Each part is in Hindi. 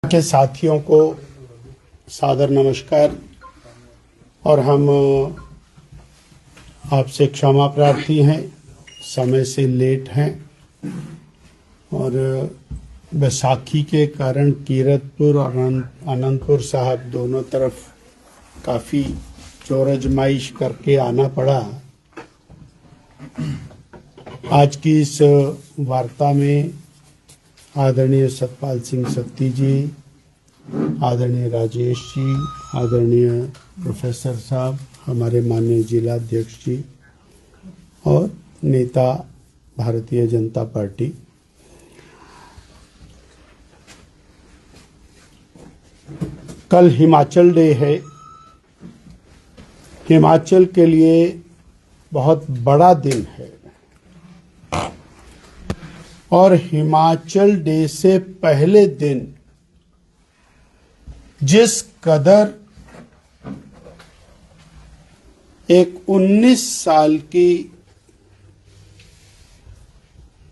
के साथियों को सादर नमस्कार। और हम आपसे क्षमा प्रार्थी हैं, समय से लेट हैं और बैसाखी के कारण कीरतपुर और अनंतपुर साहब दोनों तरफ काफ़ी जोर आजमाइश करके आना पड़ा। आज की इस वार्ता में आदरणीय सतपाल सिंह सत्ती जी, आदरणीय राजेश जी, आदरणीय प्रोफेसर साहब, हमारे माननीय जिला अध्यक्ष जी और नेता भारतीय जनता पार्टी, कल हिमाचल डे है। हिमाचल के लिए बहुत बड़ा दिन है और हिमाचल डे से पहले दिन जिस कदर एक 19 साल की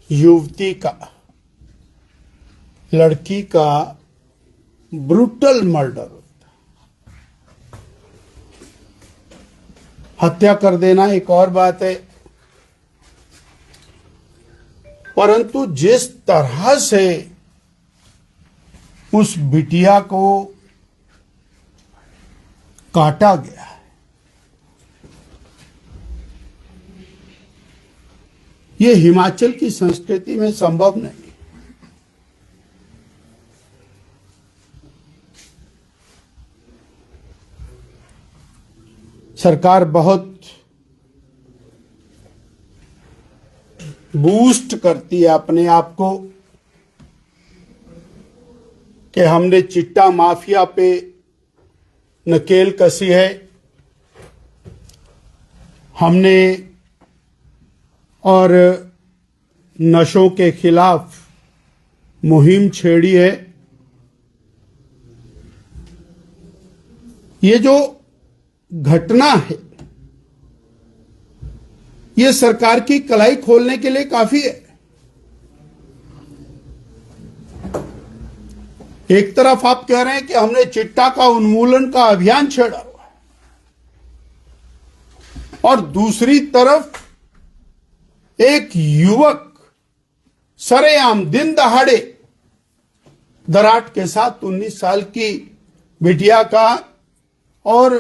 युवती का, लड़की का ब्रूटल मर्डर होता, हत्या कर देना एक और बात है, परंतु जिस तरह से उस बिटिया को काटा गया है, ये हिमाचल की संस्कृति में संभव नहीं। सरकार बहुत बूस्ट करती है अपने आप को कि हमने चिट्टा माफिया पे नकेल कसी है, हमने और नशों के खिलाफ मुहिम छेड़ी है। ये जो घटना है ये सरकार की कलाई खोलने के लिए काफी है। एक तरफ आप कह रहे हैं कि हमने चिट्टा का उन्मूलन का अभियान छेड़ा हुआ है और दूसरी तरफ एक युवक सरेआम दिन दहाड़े दराट के साथ 19 साल की बिटिया का और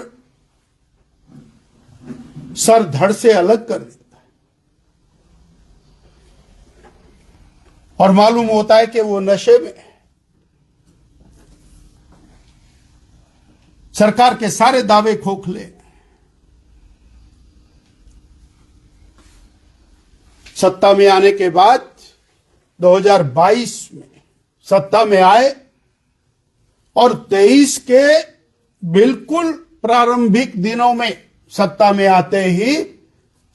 सर धड़ से अलग कर देता है और मालूम होता है कि वो नशे में है। सरकार के सारे दावे खोखले। सत्ता में आने के बाद 2022 में सत्ता में आए और 23 के बिल्कुल प्रारंभिक दिनों में सत्ता में आते ही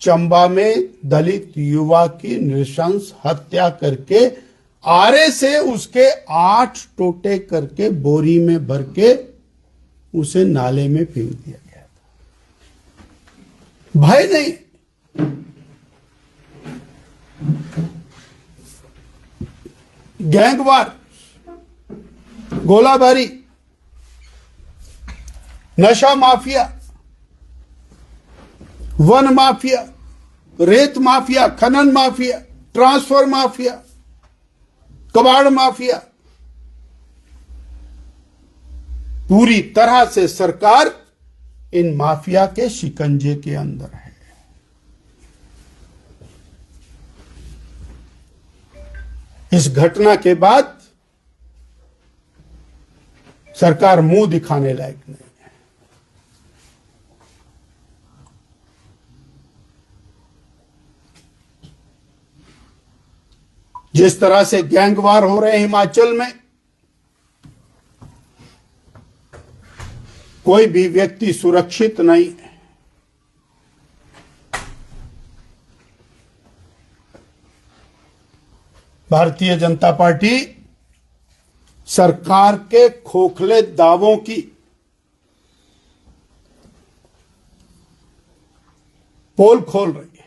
चंबा में दलित युवा की नृशंस हत्या करके आरे से उसके 8 टोटे करके बोरी में भर के उसे नाले में फेंक दिया गया था। भय नहीं, गैंगवार, गोलाबारी, नशा माफिया, वन माफिया, रेत माफिया, खनन माफिया, ट्रांसफर माफिया, कबाड़ माफिया, पूरी तरह से सरकार इन माफिया के शिकंजे के अंदर है। इस घटना के बाद सरकार मुंह दिखाने लायक नहीं है। जिस तरह से गैंगवार हो रहे हैं हिमाचल में, कोई भी व्यक्ति सुरक्षित नहीं है। भारतीय जनता पार्टी सरकार के खोखले दावों की पोल खोल रही है।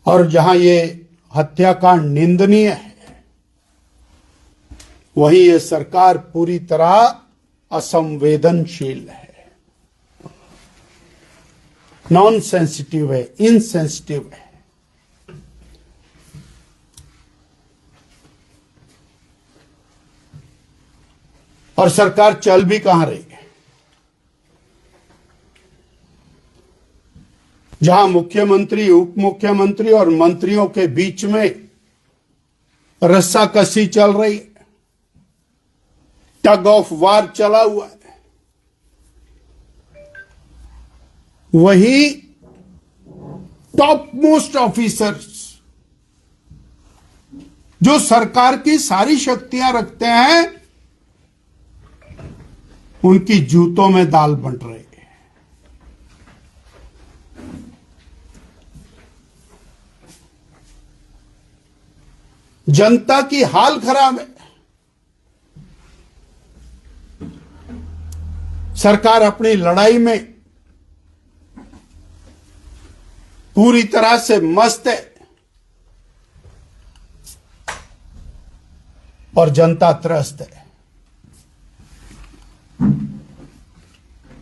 और जहां ये हत्याकांड निंदनीय है, वहीं ये सरकार पूरी तरह असंवेदनशील है, नॉन सेंसिटिव है, इनसेंसिटिव है। और सरकार चल भी कहां रही है? जहां मुख्यमंत्री, उप मुख्यमंत्री और मंत्रियों के बीच में रस्साकसी चल रही है, टग ऑफ वार चला हुआ है, वही टॉप मोस्ट ऑफिसर्स जो सरकार की सारी शक्तियां रखते हैं, उनकी जूतों में दाल बंट रही है। जनता की हाल खराब है। सरकार अपनी लड़ाई में पूरी तरह से मस्त है और जनता त्रस्त है।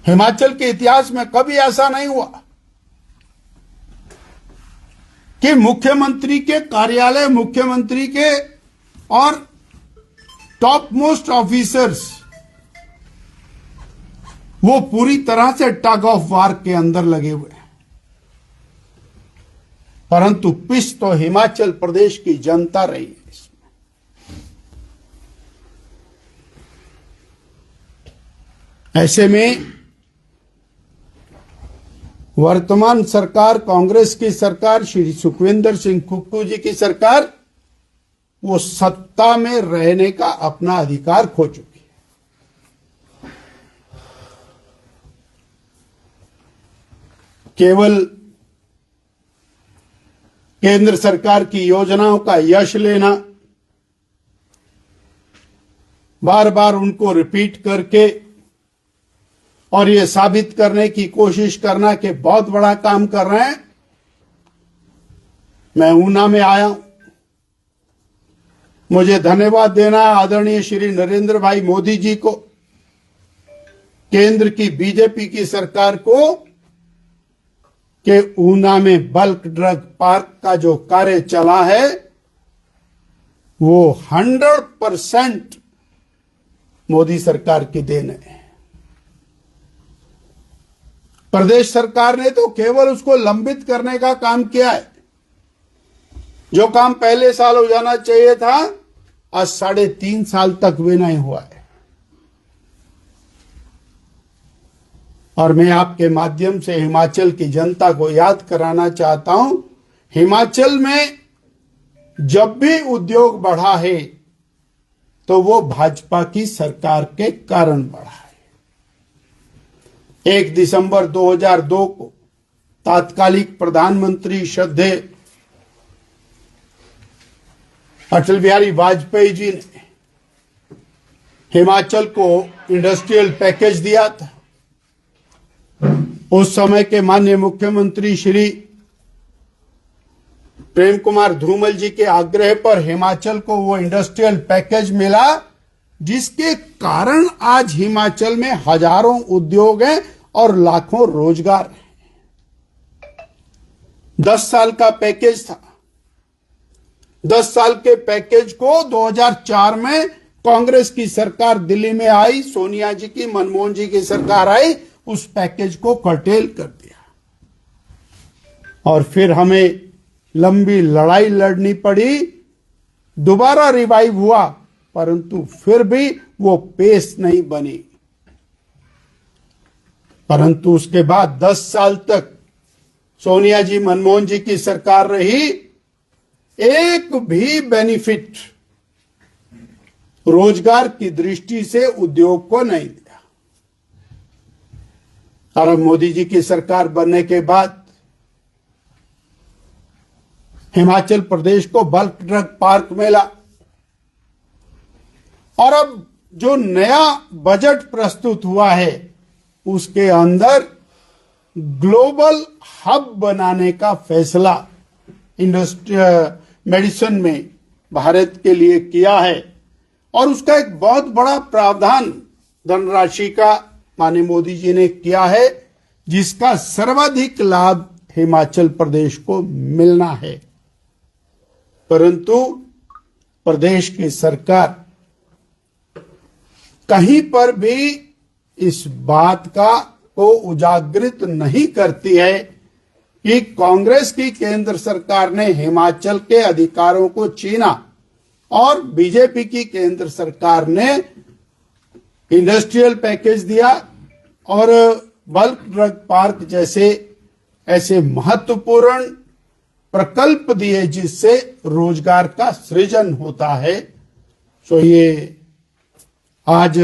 हिमाचल के इतिहास में कभी ऐसा नहीं हुआ कि मुख्यमंत्री के कार्यालय, मुख्यमंत्री के और टॉप मोस्ट ऑफिसर्स वो पूरी तरह से टग ऑफ वार के अंदर लगे हुए हैं। परंतु पिस तो हिमाचल प्रदेश की जनता रही है। ऐसे में वर्तमान सरकार, कांग्रेस की सरकार, श्री सुखविंदर सिंह सुक्खू जी की सरकार, वो सत्ता में रहने का अपना अधिकार खो चुकी है। केवल केंद्र सरकार की योजनाओं का यश लेना, बार बार उनको रिपीट करके और ये साबित करने की कोशिश करना कि बहुत बड़ा काम कर रहे हैं। मैं ऊना में आया हूं, मुझे धन्यवाद देना है आदरणीय श्री नरेंद्र भाई मोदी जी को, केंद्र की बीजेपी की सरकार को, कि ऊना में बल्क ड्रग पार्क का जो कार्य चला है वो 100% मोदी सरकार की देन है। प्रदेश सरकार ने तो केवल उसको लंबित करने का काम किया है। जो काम पहले साल हो जाना चाहिए था, आज 3.5 साल तक भी नहीं हुआ है। और मैं आपके माध्यम से हिमाचल की जनता को याद कराना चाहता हूं, हिमाचल में जब भी उद्योग बढ़ा है तो वो भाजपा की सरकार के कारण बढ़ा है। 1 दिसंबर 2002 को तात्कालिक प्रधानमंत्री श्रद्धेय अटल बिहारी वाजपेयी जी ने हिमाचल को इंडस्ट्रियल पैकेज दिया था। उस समय के माननीय मुख्यमंत्री श्री प्रेम कुमार धूमल जी के आग्रह पर हिमाचल को वो इंडस्ट्रियल पैकेज मिला, जिसके कारण आज हिमाचल में हजारों उद्योग हैं और लाखों रोजगार हैं। 10 साल का पैकेज था। 10 साल के पैकेज को 2004 में कांग्रेस की सरकार दिल्ली में आई, सोनिया जी की, मनमोहन जी की सरकार आई, उस पैकेज को कर्टेल कर दिया और फिर हमें लंबी लड़ाई लड़नी पड़ी। दोबारा रिवाइव हुआ, परंतु फिर भी वो पेस नहीं बनी। परंतु उसके बाद 10 साल तक सोनिया जी, मनमोहन जी की सरकार रही, एक भी बेनिफिट रोजगार की दृष्टि से उद्योग को नहीं दिया। और अब मोदी जी की सरकार बनने के बाद हिमाचल प्रदेश को बल्क ड्रग पार्क मिला और अब जो नया बजट प्रस्तुत हुआ है उसके अंदर ग्लोबल हब बनाने का फैसला मेडिसिन में भारत के लिए किया है और उसका एक बहुत बड़ा प्रावधान धनराशि का माननीय मोदी जी ने किया है, जिसका सर्वाधिक लाभ हिमाचल प्रदेश को मिलना है। परंतु प्रदेश की सरकार कहीं पर भी इस बात को उजागृत नहीं करती है कि कांग्रेस की केंद्र सरकार ने हिमाचल के अधिकारों को छीना और बीजेपी की केंद्र सरकार ने इंडस्ट्रियल पैकेज दिया और बल्क ड्रग पार्क जैसे ऐसे महत्वपूर्ण प्रकल्प दिए जिससे रोजगार का सृजन होता है। सो ये आज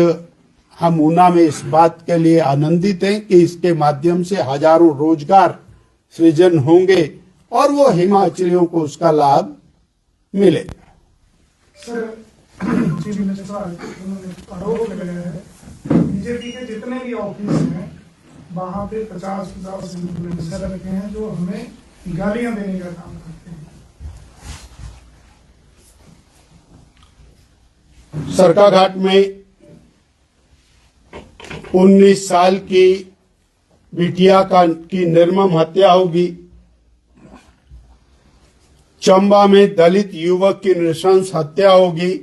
हम ऊना में इस बात के लिए आनंदित हैं कि इसके माध्यम से हजारों रोजगार सृजन होंगे और वो हिमाचलियों को उसका लाभ मिलेगा। सर, चीफ मिनिस्टर आरोप लगाया है बीजेपी के जितने भी ऑफिस हैं वहां पे 50 इन्फ्लुएंसर रखे हैं जो हमें गालियां देने का काम करते हैं। सरकाघाट में 19 साल की बिटिया की निर्मम हत्या होगी। चंबा में दलित युवक की नृशंस हत्या होगी।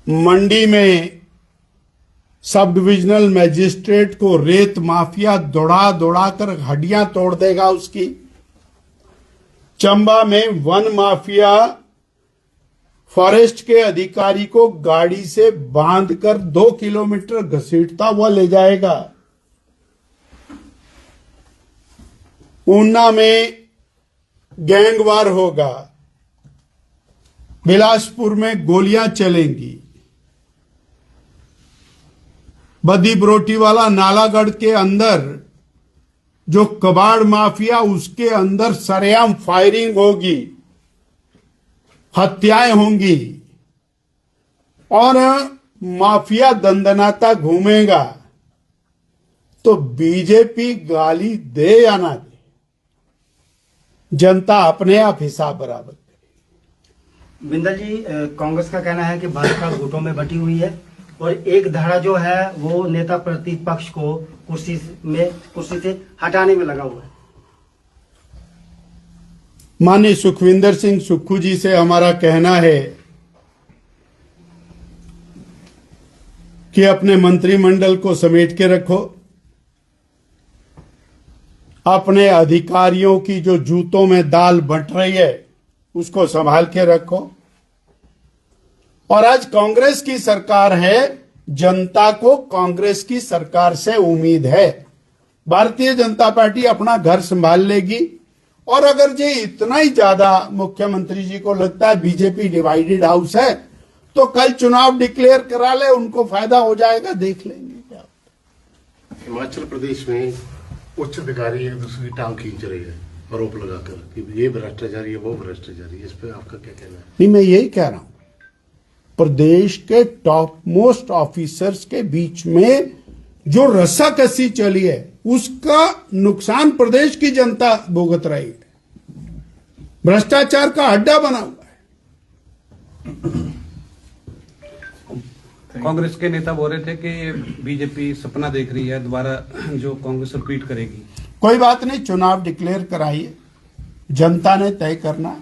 मंडी में सब डिविजनल मैजिस्ट्रेट को रेत माफिया दौड़ा दौड़ा कर हड्डियां तोड़ देगा उसकी। चंबा में वन माफिया फॉरेस्ट के अधिकारी को गाड़ी से बांधकर 2 किलोमीटर घसीटता हुआ ले जाएगा। ऊना में गैंगवार होगा। बिलासपुर में गोलियां चलेंगी। बदी बरोटी वाला नालागढ़ के अंदर जो कबाड़ माफिया उसके अंदर सरेआम फायरिंग होगी, हत्याएं होंगी और माफिया दंदनाता घूमेगा। तो बीजेपी गाली दे या ना दे, जनता अपने आप हिसाब बराबर करेगी। बिंदल जी, कांग्रेस का कहना है कि भाजपा वोटों में बटी हुई है और एक धारा जो है वो नेता प्रतिपक्ष को कुर्सी से हटाने में लगा हुआ है। माननीय सुखविंदर सिंह सुक्खू जी से हमारा कहना है कि अपने मंत्रिमंडल को समेट के रखो। अपने अधिकारियों की जो जूतों में दाल बंट रही है उसको संभाल के रखो। और आज कांग्रेस की सरकार है, जनता को कांग्रेस की सरकार से उम्मीद है। भारतीय जनता पार्टी अपना घर संभाल लेगी। और अगर ये इतना ही ज्यादा मुख्यमंत्री जी को लगता है बीजेपी डिवाइडेड हाउस है तो कल चुनाव डिक्लेयर करा ले, उनको फायदा हो जाएगा, देख लेंगे क्या। हिमाचल प्रदेश में उच्च अधिकारी एक दूसरे की टांग खींच रही है आरोप लगाकर कि ये भ्रष्टाचारी है, वो भ्रष्टाचारी है। इस पे आपका क्या कहना है? नहीं, मैं यही कह रहा हूं, प्रदेश के टॉप मोस्ट ऑफिसर्स के बीच में जो रस्साकसी चली है उसका नुकसान प्रदेश की जनता भुगत रही है। भ्रष्टाचार का अड्डा बना हुआ है। कांग्रेस के नेता बोल रहे थे कि बीजेपी सपना देख रही है दोबारा जो कांग्रेस रिपीट करेगी। कोई बात नहीं, चुनाव डिक्लेयर कराइए, जनता ने तय करना।